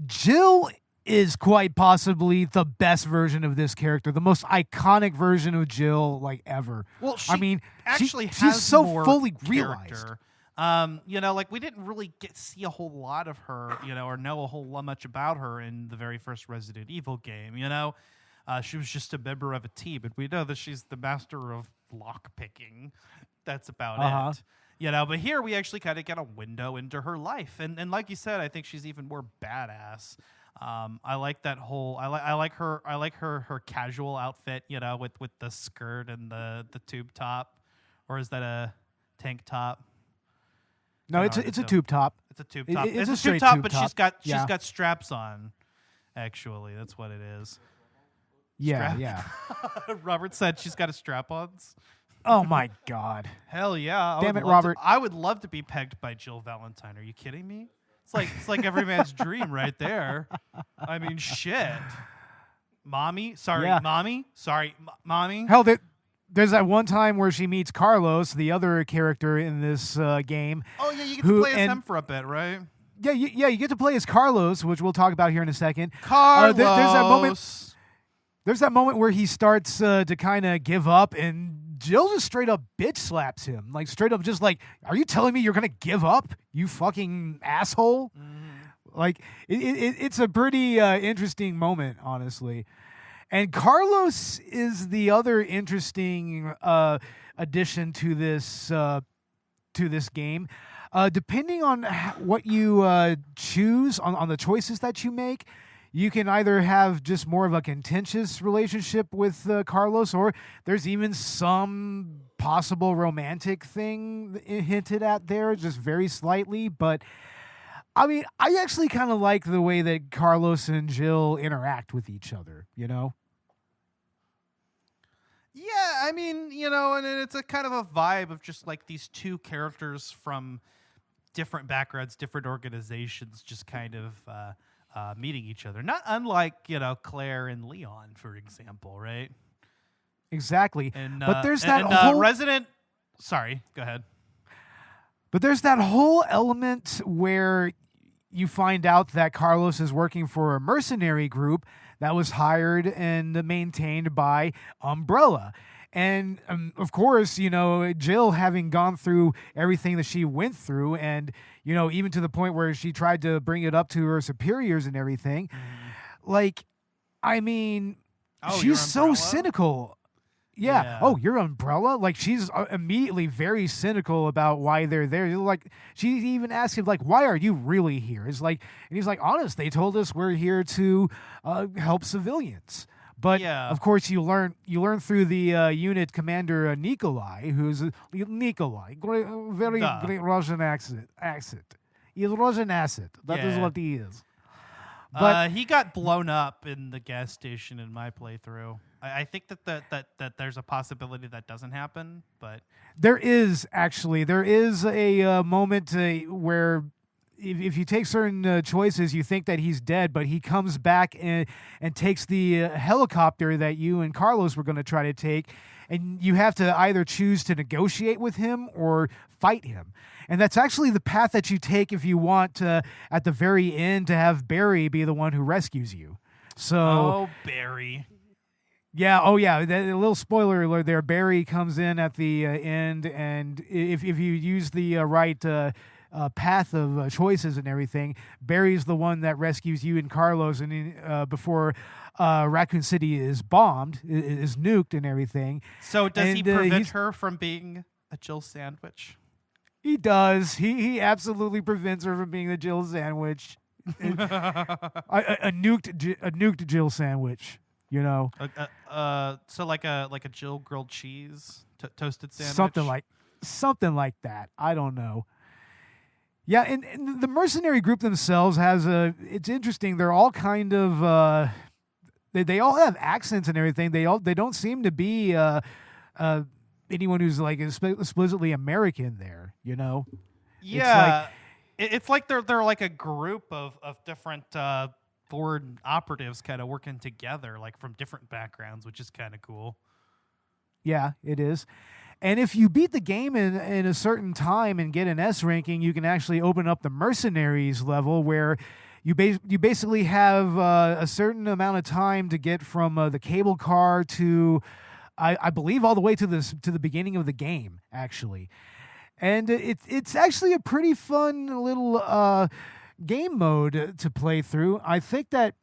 Speaker 4: Jill is quite possibly the best version of this character, the most iconic version of Jill like ever.
Speaker 3: Well,
Speaker 4: I mean,
Speaker 3: actually
Speaker 4: she's so
Speaker 3: more
Speaker 4: fully
Speaker 3: character.
Speaker 4: realized.
Speaker 3: You know, like we didn't really see a whole lot of her, you know, or know a whole lot much about her in the very first Resident Evil game. You know, she was just a member of a team, but we know that she's the master of lock picking. That's about it. You know, but here we actually kind of get a window into her life, and like you said, I think she's even more badass. I like that whole. I like her casual outfit. You know, with the skirt and the tube top, or is that a tank top?
Speaker 4: No, it's a tube top.
Speaker 3: It's a tube top.
Speaker 4: It's a
Speaker 3: tube
Speaker 4: straight
Speaker 3: top,
Speaker 4: tube
Speaker 3: but
Speaker 4: top.
Speaker 3: she's got straps on. Actually, that's what it is.
Speaker 4: Yeah.
Speaker 3: Robert said she's got a strap-ons.
Speaker 4: Oh my God.
Speaker 3: Hell yeah!
Speaker 4: Damn it, Robert.
Speaker 3: I would love to be pegged by Jill Valentine. Are you kidding me? It's like every man's dream right there. I mean, shit. Mommy.
Speaker 4: Hell, there's that one time where she meets Carlos, the other character in this game.
Speaker 3: Oh yeah, you get to play as him for a bit, right?
Speaker 4: Yeah, you get to play as Carlos, which we'll talk about here in a second.
Speaker 3: Carlos.
Speaker 4: There's that moment where he starts to kind of give up and Jill just straight up bitch slaps him. Like, straight up just like, are you telling me you're going to give up, you fucking asshole? Like, it's a pretty interesting moment, honestly. And Carlos is the other interesting addition to this game. Depending on what you choose, on the choices that you make, you can either have just more of a contentious relationship with Carlos, or there's even some possible romantic thing hinted at there, just very slightly. But, I mean, I actually kind of like the way that Carlos and Jill interact with each other, you know?
Speaker 3: Yeah, I mean, you know, and it's a kind of a vibe of just like these two characters from different backgrounds, different organizations, just kind of meeting each other. Not unlike, you know, Claire and Leon, for example, right?
Speaker 4: Exactly.
Speaker 3: And,
Speaker 4: but there's that
Speaker 3: and,
Speaker 4: whole
Speaker 3: Resident. Sorry, go ahead.
Speaker 4: But there's that whole element where you find out that Carlos is working for a mercenary group that was hired and maintained by Umbrella. And, of course, you know, Jill, having gone through everything that she went through, and, you know, even to the point where she tried to bring it up to her superiors and everything, like, I mean, she's so cynical. Yeah. Oh, you're Umbrella? Like, she's immediately very cynical about why they're there. Like, she even asked him, like, why are you really here? It's like, and he's like, honest, they told us we're here to help civilians. But of course, you learn through the unit commander Nikolai, who's Nikolai, very great Russian accent. He's Russian accent. That is what he is.
Speaker 3: But he got blown up in the gas station in my playthrough. I think that there's a possibility that doesn't happen, but
Speaker 4: there is a moment where if you take certain choices, you think that he's dead, but he comes back and takes the helicopter that you and Carlos were going to try to take, and you have to either choose to negotiate with him or fight him. And that's actually the path that you take if you want at the very end to have Barry be the one who rescues you. So,
Speaker 3: Barry.
Speaker 4: Yeah, a little spoiler alert there. Barry comes in at the end, and if you use the right path of choices and everything, Barry's the one that rescues you and Carlos, and before Raccoon City is bombed, is nuked and everything.
Speaker 3: So does he prevent her from being a Jill sandwich?
Speaker 4: He does. He absolutely prevents her from being the Jill sandwich. a nuked Jill sandwich. You know,
Speaker 3: so like a Jill grilled cheese toasted sandwich,
Speaker 4: something like that. I don't know. Yeah, and the mercenary group themselves it's interesting. They're all kind of they all have accents and everything. They don't seem to be anyone who's like explicitly American there. You know.
Speaker 3: Yeah, it's like they're like a group of different. Foreign operatives kind of working together, like from different backgrounds, which is kind of cool.
Speaker 4: Yeah, it is. And if you beat the game in a certain time and get an S ranking, you can actually open up the mercenaries level, where you basically have a certain amount of time to get from the cable car to, I believe, all the way to the beginning of the game, actually. And it's actually a pretty fun little game mode to play through. I think that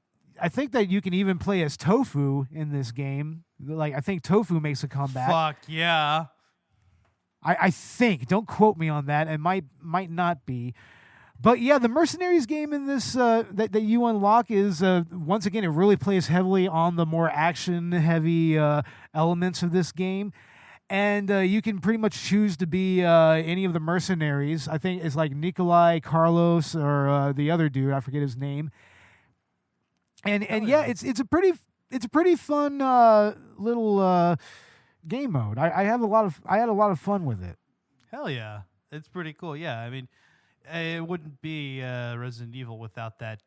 Speaker 4: you can even play as Tofu in this game. Like, I think Tofu makes a comeback.
Speaker 3: Fuck yeah!
Speaker 4: I think. Don't quote me on that. It might not be. But yeah, the Mercenaries game in this that you unlock is once again, it really plays heavily on the more action heavy elements of this game. And you can pretty much choose to be any of the mercenaries. I think it's like Nikolai, Carlos, or the other dude. I forget his name. And yeah, it's a pretty fun little game mode. I had a lot of fun with it.
Speaker 3: Hell yeah, it's pretty cool. Yeah, I mean, it wouldn't be Resident Evil without that.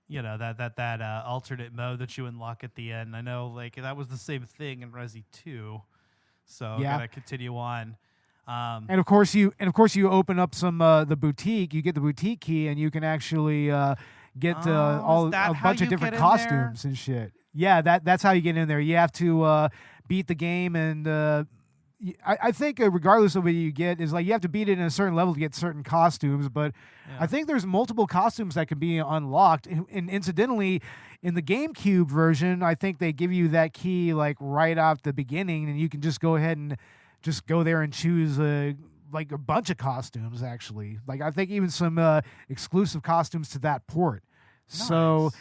Speaker 3: That alternate mode that you unlock at the end. I know, like, that was the same thing in Resi 2. So
Speaker 4: yeah.
Speaker 3: Gotta continue on.
Speaker 4: And of course you open up some the boutique. You get the boutique key, and you can actually get a bunch of different costumes and shit. Yeah, that's how you get in there. You have to beat the game, and I think regardless of what you get, is like you have to beat it in a certain level to get certain costumes, but I think there's multiple costumes that can be unlocked. And incidentally, in the GameCube version, I think they give you that key like right off the beginning, and you can just go ahead and just go there and choose like a bunch of costumes, actually. Like I think even some exclusive costumes to that port. Nice.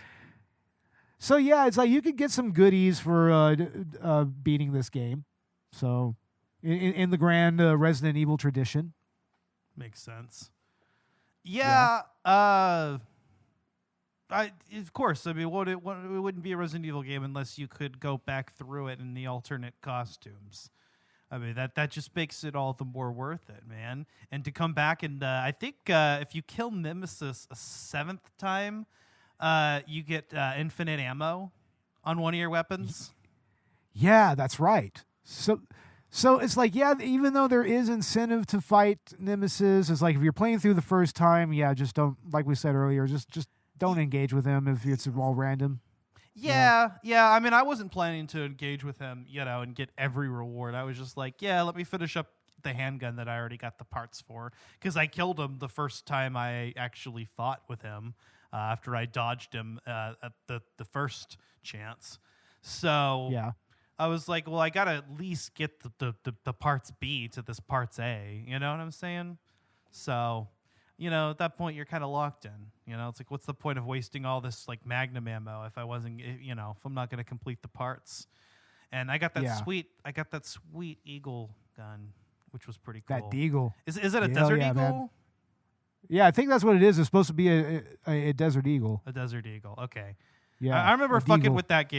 Speaker 4: So yeah, it's like you could get some goodies for beating this game. So in the grand Resident Evil tradition.
Speaker 3: Makes sense. Yeah. Of course. I mean, it wouldn't be a Resident Evil game unless you could go back through it in the alternate costumes. I mean, that just makes it all the more worth it, man. And to come back and I think if you kill Nemesis a 7th time, you get infinite ammo on one of your weapons.
Speaker 4: Yeah, that's right. So it's like, yeah, even though there is incentive to fight Nemesis, it's like if you're playing through the first time, yeah, just don't, like we said earlier, just don't engage with him if it's all random.
Speaker 3: Yeah. I mean, I wasn't planning to engage with him, and get every reward. I was just like, yeah, let me finish up the handgun that I already got the parts for, because I killed him the first time I actually fought with him after I dodged him at the first chance. So
Speaker 4: yeah.
Speaker 3: I was like, well, I got to at least get the parts B to this parts A. You know what I'm saying? So, at that point, you're kind of locked in. It's like, what's the point of wasting all this like Magnum ammo if I'm not going to complete the parts? And I got that sweet Eagle gun, which was pretty cool.
Speaker 4: That Deagle.
Speaker 3: Is it a Desert Eagle?
Speaker 4: Man. Yeah, I think that's what it is. It's supposed to be a Desert Eagle.
Speaker 3: A Desert Eagle. Okay.
Speaker 4: Yeah,
Speaker 3: I remember fucking with that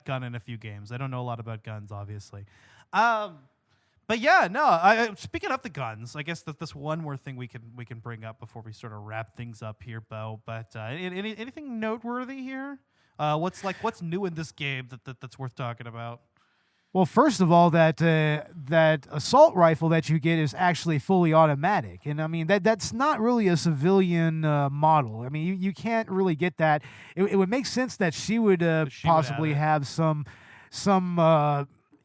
Speaker 3: gun in a few games. I don't know a lot about guns, obviously. But yeah, no. Speaking of the guns, I guess that's one more thing we can bring up before we sort of wrap things up here, Bo. But anything noteworthy here? What's new in this game that's worth talking about?
Speaker 4: Well, first of all, that assault rifle that you get is actually fully automatic, and I mean that's not really a civilian model. I mean, you can't really get that. It would make sense that she would possibly have some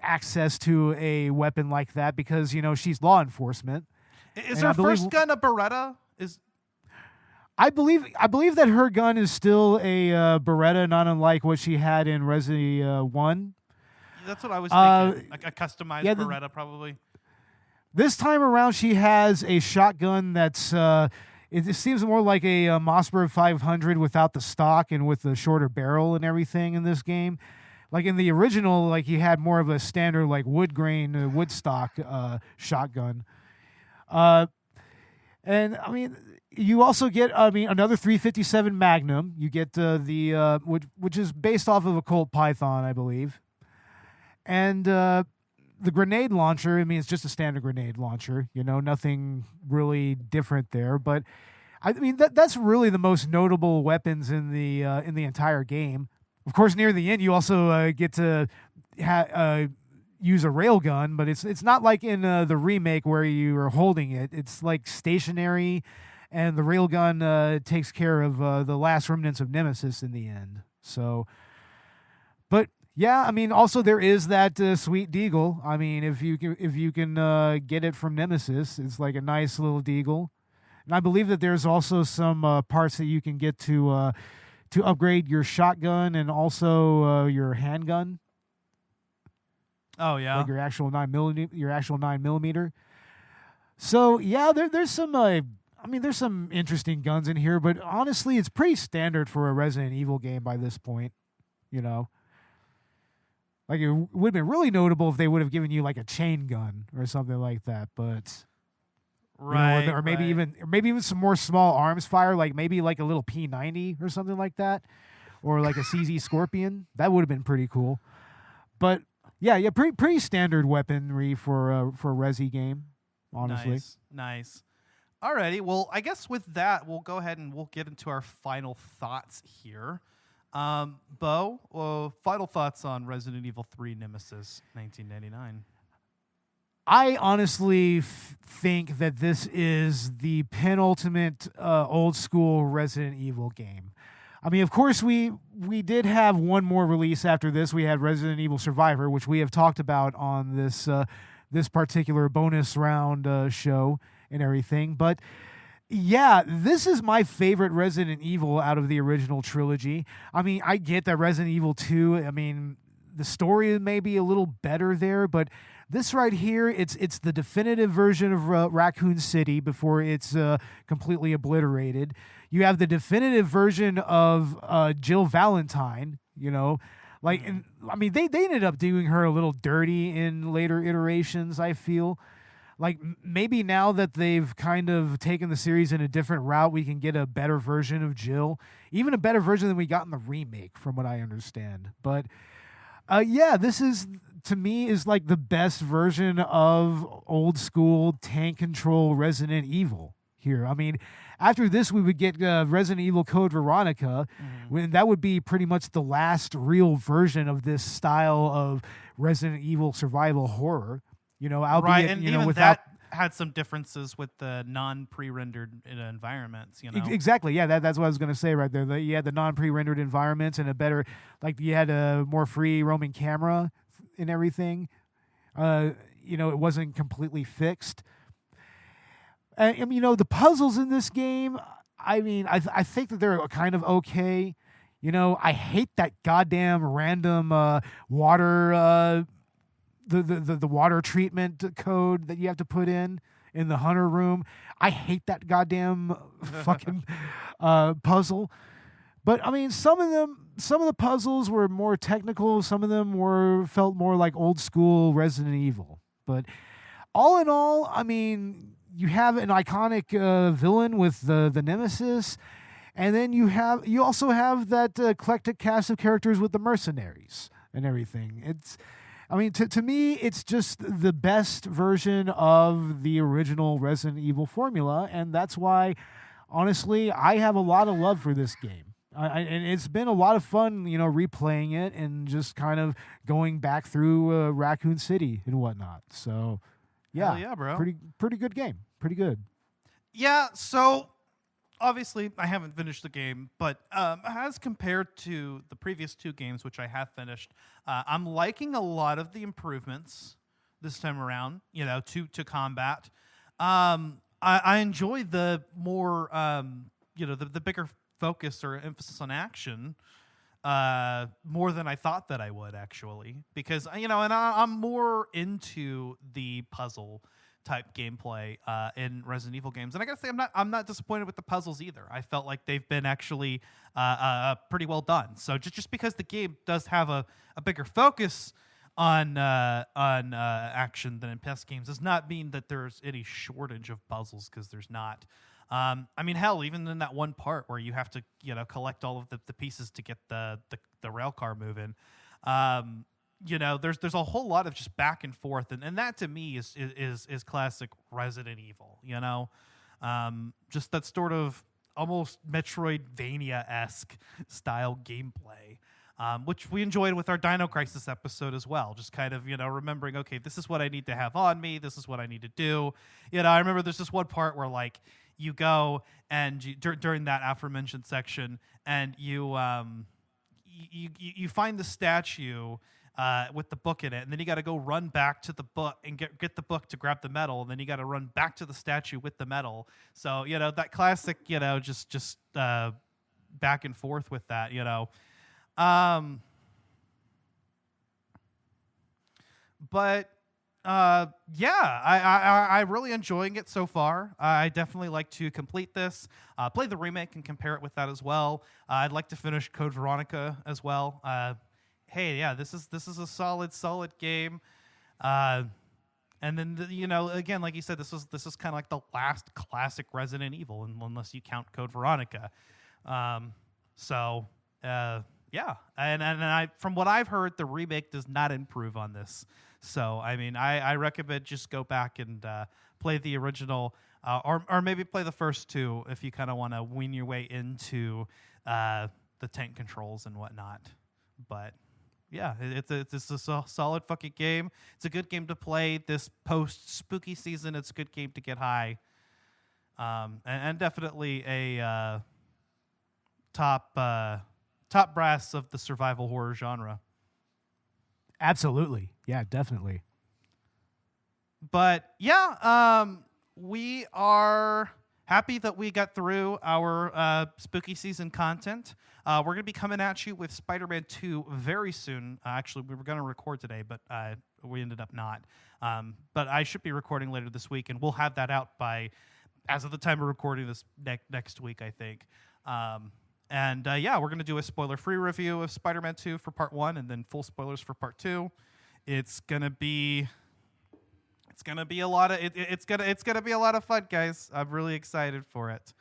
Speaker 4: access to a weapon like that because she's law enforcement.
Speaker 3: Is her first gun a Beretta?
Speaker 4: I believe that her gun is still a Beretta, not unlike what she had in Resident 1.
Speaker 3: That's what I was thinking. Like a customized Beretta, probably.
Speaker 4: This time around, she has a shotgun that's. It seems more like a Mossberg 500 without the stock and with the shorter barrel and everything in this game. Like in the original, like he had more of a standard like wood grain, wood stock shotgun. And I mean, you also get another 357 Magnum. You get which is based off of a Colt Python, I believe. And the grenade launcher, I mean, it's just a standard grenade launcher, nothing really different there. But I mean, that's really the most notable weapons in the entire game. Of course, near the end, you also get to use a railgun, but it's not like in the remake where you are holding it. It's like stationary, and the railgun takes care of the last remnants of Nemesis in the end. So, but. Yeah, I mean, also there is that sweet Deagle. I mean, if you can get it from Nemesis, it's like a nice little Deagle. And I believe that there's also some parts that you can get to upgrade your shotgun and also your handgun.
Speaker 3: Oh yeah,
Speaker 4: like your actual 9mm. So yeah, there's some. There's some interesting guns in here, but honestly, it's pretty standard for a Resident Evil game by this point. Like, it would have been really notable if they would have given you, like, a chain gun or something like that, but...
Speaker 3: Right,
Speaker 4: or maybe even some more small arms fire, like maybe like a little P90 or something like that, or like a CZ Scorpion. That would have been pretty cool. But, yeah, pretty standard weaponry for a Resi game, honestly.
Speaker 3: Nice. Alrighty, well, I guess with that, we'll go ahead and we'll get into our final thoughts here. Bo, final thoughts on Resident Evil 3 Nemesis 1999.
Speaker 4: I honestly think that this is the penultimate old school Resident Evil game. I mean, of course, we did have one more release after this. We had Resident Evil Survivor, which we have talked about on this particular bonus round show and everything. But yeah, this is my favorite Resident Evil out of the original trilogy. I mean, I get that Resident Evil 2, I mean, the story may be a little better there, but this right here, it's the definitive version of Raccoon City before it's completely obliterated. You have the definitive version of Jill Valentine, you know. Like, and, I mean, they ended up doing her a little dirty in later iterations, I feel. Like, maybe now that they've kind of taken the series in a different route, we can get a better version of Jill. Even a better version than we got in the remake, from what I understand. But, yeah, this is, to me, is like the best version of old school tank control Resident Evil here. I mean, after this, we would get Resident Evil Code Veronica. When that would be pretty much the last real version of this style of Resident Evil survival horror. You know, albeit,
Speaker 3: right, and
Speaker 4: you know,
Speaker 3: even
Speaker 4: without
Speaker 3: that had some differences with the non-pre-rendered environments. You know,
Speaker 4: exactly. Yeah, that's what I was going to say right there. You had the non-pre-rendered environments and a better, like you had a more free roaming camera and everything. You know, it wasn't completely fixed. I mean, you know, the puzzles in this game, I mean, I think that they're kind of okay. You know, I hate that goddamn random water, the water treatment code that you have to put in the hunter room. I hate that goddamn fucking puzzle. But I mean, some of the puzzles were more technical. Some of them felt more like old school Resident Evil. But all in all, I mean, you have an iconic villain with the Nemesis, and then you also have that eclectic cast of characters with the mercenaries and everything. I mean, to me, it's just the best version of the original Resident Evil formula, and that's why, honestly, I have a lot of love for this game. And it's been a lot of fun, you know, replaying it and just kind of going back through Raccoon City and whatnot. So, yeah,
Speaker 3: hell yeah, bro.
Speaker 4: Pretty good game. Pretty good.
Speaker 3: Yeah, so obviously I haven't finished the game, but as compared to the previous two games, which I have finished, I'm liking a lot of the improvements this time around, you know, to combat. I enjoy the more, you know, the bigger focus or emphasis on action more than I thought that I would, actually. Because, you know, and I'm more into the puzzle type gameplay in Resident Evil games, and I gotta say I'm not disappointed with the puzzles either. I felt like they've been actually pretty well done. So just because the game does have a bigger focus on action than in past games does not mean that there's any shortage of puzzles, because there's not. I mean, hell, even in that one part where you have to, you know, collect all of the pieces to get the rail car moving. You know, there's a whole lot of just back and forth, and that to me is classic Resident Evil. You know, just that sort of almost Metroidvania-esque style gameplay, which we enjoyed with our Dino Crisis episode as well. Just kind of, you know, remembering, okay, this is what I need to have on me. This is what I need to do. You know, I remember there's this one part where like you go and during that aforementioned section, and you find the statue with the book in it, and then you got to go run back to the book and get the book to grab the medal, and then you got to run back to the statue with the medal. So, you know, that classic, you know, just back and forth with that, you know. But yeah, I'm really enjoying it so far. I definitely like to complete this, play the remake and compare it with that as well. I'd like to finish Code Veronica as well. Hey, yeah, this is a solid game. And then you know, again, like you said, this is kind of like the last classic Resident Evil, unless you count Code Veronica. So yeah, and I, from what I've heard, the remake does not improve on this. So I mean, I recommend just go back and play the original, or maybe play the first two if you kind of want to wean your way into the tank controls and whatnot. But yeah, it's a solid fucking game. It's a good game to play this post spooky season. It's a good game to get high, and definitely a top brass of the survival horror genre.
Speaker 4: Absolutely. Yeah, definitely.
Speaker 3: But yeah, we are happy that we got through our spooky season content. We're going to be coming at you with Spider-Man 2 very soon. Actually, we were going to record today, but we ended up not. But I should be recording later this week, and we'll have that out as of the time of recording this next week, I think. Yeah, we're going to do a spoiler-free review of Spider-Man 2 for part 1, and then full spoilers for part 2. It's gonna be a lot of fun, guys. I'm really excited for it.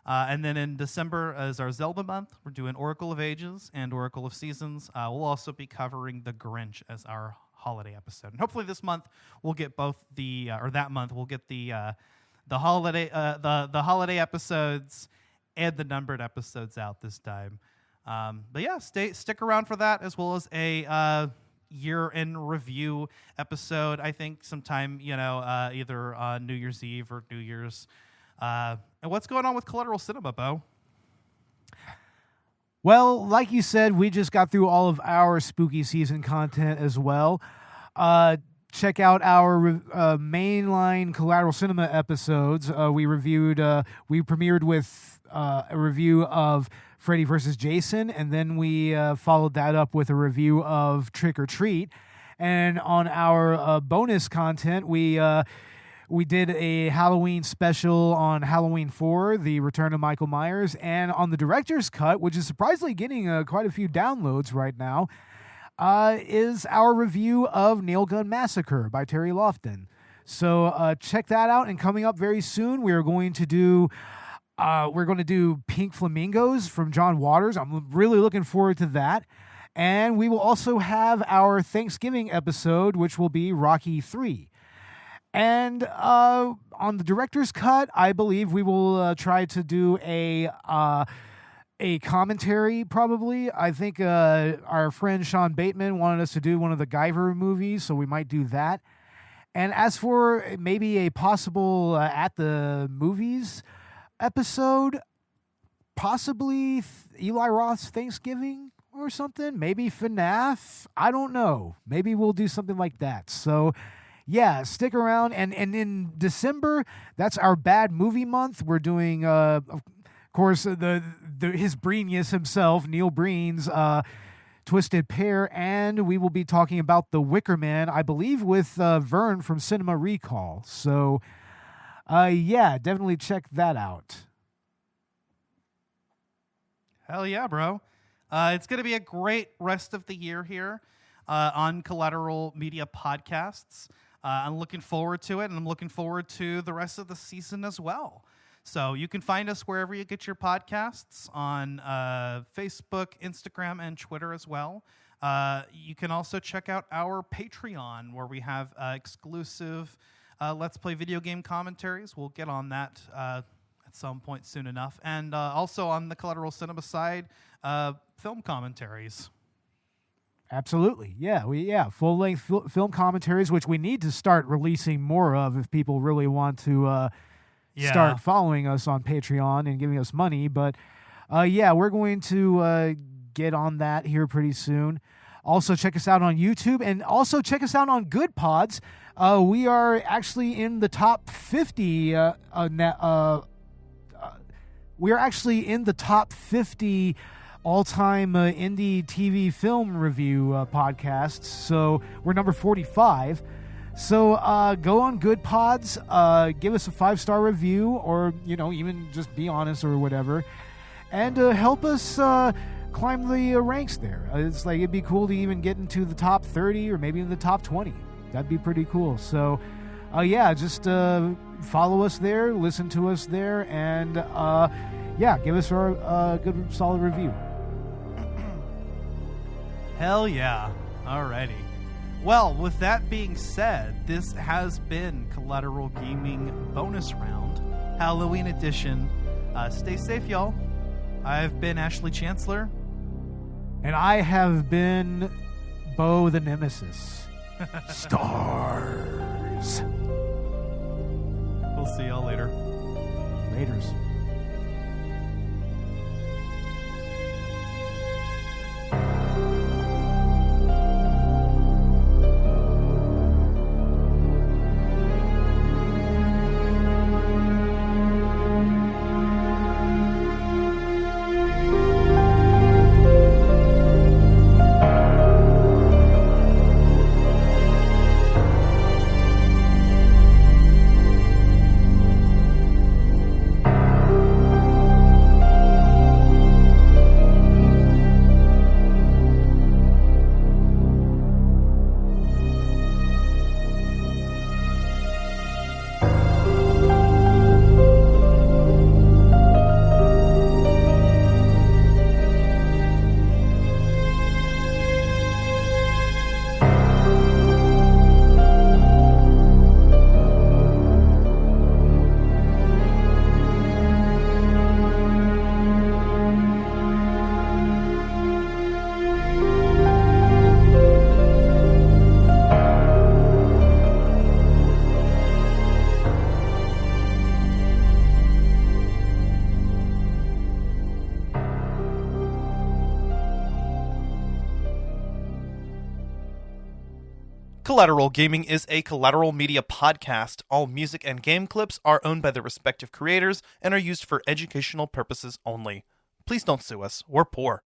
Speaker 3: And then in December is our Zelda month. We're doing Oracle of Ages and Oracle of Seasons. We'll also be covering The Grinch as our holiday episode. And hopefully this month we'll get both the holiday episodes and the numbered episodes out this time. But yeah, stick around for that, as well as a year in review episode. I think sometime, either New Year's Eve or New Year's. And what's going on with Collateral Cinema, Bo?
Speaker 4: Well, like you said, we just got through all of our spooky season content as well. Check out our mainline Collateral Cinema episodes. We premiered with a review of Freddy vs. Jason, and then we followed that up with a review of Trick or Treat. And on our bonus content, we did a Halloween special on Halloween 4, The Return of Michael Myers, and on the director's cut, which is surprisingly getting quite a few downloads right now, is our review of Nail Gun Massacre by Terry Lofton. So check that out. And coming up very soon, we're going to do Pink Flamingos from John Waters. I'm really looking forward to that. And we will also have our Thanksgiving episode, which will be Rocky 3. And on the director's cut, I believe we will try to do a commentary, probably. I think our friend Sean Bateman wanted us to do one of the Guyver movies, so we might do that. And as for maybe a possible At the Movies episode, possibly Eli Roth's Thanksgiving or something, maybe FNAF, I don't know. Maybe we'll do something like that. So yeah, stick around. And in December, that's our bad movie month. We're doing, of course, his Breenius himself, Neil Breen's Twisted Pair, and we will be talking about The Wicker Man, I believe, with Vern from Cinema Recall. So, yeah, definitely check that out.
Speaker 3: Hell yeah, bro. It's going to be a great rest of the year here on Collateral Media Podcasts. I'm looking forward to it, and I'm looking forward to the rest of the season as well. So you can find us wherever you get your podcasts, on Facebook, Instagram, and Twitter as well. You can also check out our Patreon, where we have exclusive Let's Play video game commentaries. We'll get on that at some point soon enough. And also on the Collateral Cinema side, film commentaries.
Speaker 4: Absolutely. Yeah, full-length film commentaries, which we need to start releasing more of if people really want to start following us on Patreon and giving us money. But yeah, we're going to get on that here pretty soon. Also, check us out on YouTube, and also check us out on Good Pods. We are actually in the top 50. We are actually in the top 50 all-time indie TV film review podcasts. So we're number 45. So go on Good Pods, give us a 5-star review, or even just be honest or whatever, and help us climb the ranks there. It's like it'd be cool to even get into the top 30 or maybe in the top 20. That'd be pretty cool. So yeah, just follow us there, listen to us there, and yeah, give us a good solid review.
Speaker 3: Hell yeah. Alrighty. Well, with that being said, this has been Collateral Gaming Bonus Round, Halloween Edition. Stay safe, y'all. I've been Ashley Chancellor.
Speaker 4: And I have been Bo the Nemesis. Stars.
Speaker 3: We'll see y'all later.
Speaker 4: Laters.
Speaker 8: Collateral Gaming is a Collateral Media Podcast. All music and game clips are owned by their respective creators and are used for educational purposes only. Please don't sue us. We're poor.